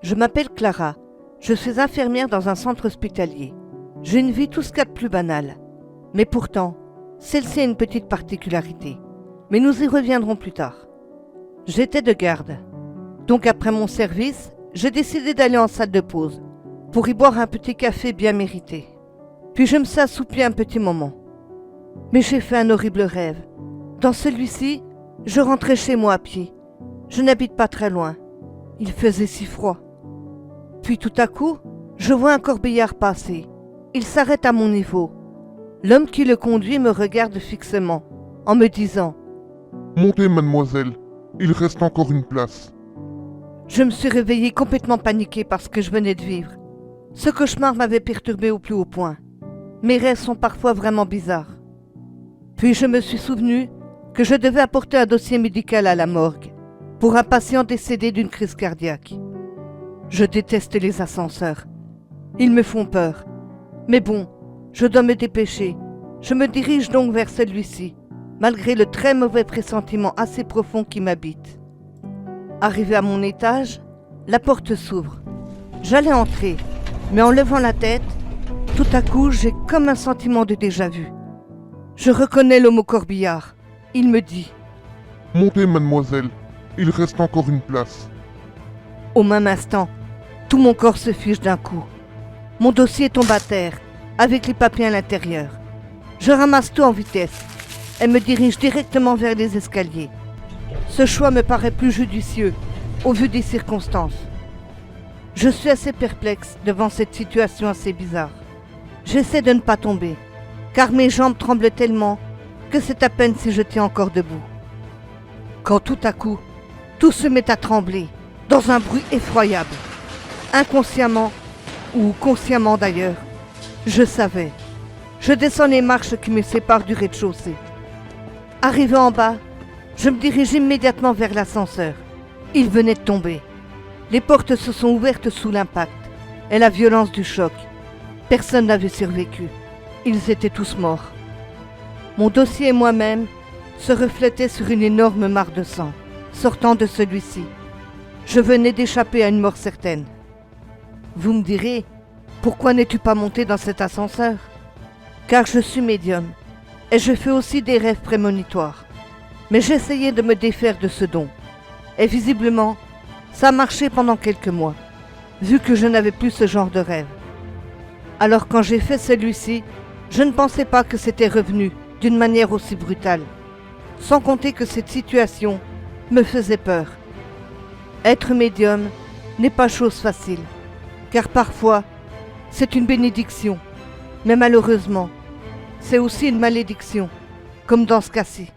Je m'appelle Clara, je suis infirmière dans un centre hospitalier. J'ai une vie tout ce qu'il y a de plus banale. Mais pourtant, celle-ci a une petite particularité. Mais nous y reviendrons plus tard. J'étais de garde. Donc après mon service, j'ai décidé d'aller en salle de pause pour y boire un petit café bien mérité. Puis je me suis assoupie un petit moment. Mais j'ai fait un horrible rêve. Dans celui-ci, je rentrais chez moi à pied. Je n'habite pas très loin. Il faisait si froid. Puis tout à coup, je vois un corbillard passer. Il s'arrête à mon niveau. L'homme qui le conduit me regarde fixement, en me disant « Montez, mademoiselle, il reste encore une place. » Je me suis réveillée complètement paniquée par ce que je venais de vivre. Ce cauchemar m'avait perturbée au plus haut point. Mes rêves sont parfois vraiment bizarres. Puis je me suis souvenu que je devais apporter un dossier médical à la morgue pour un patient décédé d'une crise cardiaque. Je déteste les ascenseurs. Ils me font peur. Mais bon, je dois me dépêcher. Je me dirige donc vers celui-ci, malgré le très mauvais pressentiment assez profond qui m'habite. Arrivé à mon étage, la porte s'ouvre. J'allais entrer, mais en levant la tête, tout à coup, j'ai comme un sentiment de déjà-vu. Je reconnais l'homme au corbillard. Il me dit « Montez, mademoiselle, il reste encore une place. » Au même instant, tout mon corps se fige d'un coup. Mon dossier tombe à terre, avec les papiers à l'intérieur. Je ramasse tout en vitesse et me dirige directement vers les escaliers. Ce choix me paraît plus judicieux, au vu des circonstances. Je suis assez perplexe devant cette situation assez bizarre. J'essaie de ne pas tomber, car mes jambes tremblent tellement que c'est à peine si je tiens encore debout. Quand tout à coup, tout se met à trembler, dans un bruit effroyable. Inconsciemment, ou consciemment d'ailleurs, je savais. Je descends les marches qui me séparent du rez-de-chaussée. Arrivé en bas, je me dirige immédiatement vers l'ascenseur. Il venait de tomber. Les portes se sont ouvertes sous l'impact et la violence du choc. Personne n'avait survécu. Ils étaient tous morts. Mon dossier et moi-même se reflétaient sur une énorme mare de sang, sortant de celui-ci. Je venais d'échapper à une mort certaine. Vous me direz, pourquoi n'es-tu pas monté dans cet ascenseur? Car je suis médium, et je fais aussi des rêves prémonitoires. Mais j'essayais de me défaire de ce don. Et visiblement, ça a marché pendant quelques mois, vu que je n'avais plus ce genre de rêve. Alors quand j'ai fait celui-ci, je ne pensais pas que c'était revenu d'une manière aussi brutale. Sans compter que cette situation me faisait peur. Être médium n'est pas chose facile, car parfois, c'est une bénédiction, mais malheureusement, c'est aussi une malédiction, comme dans ce cas-ci.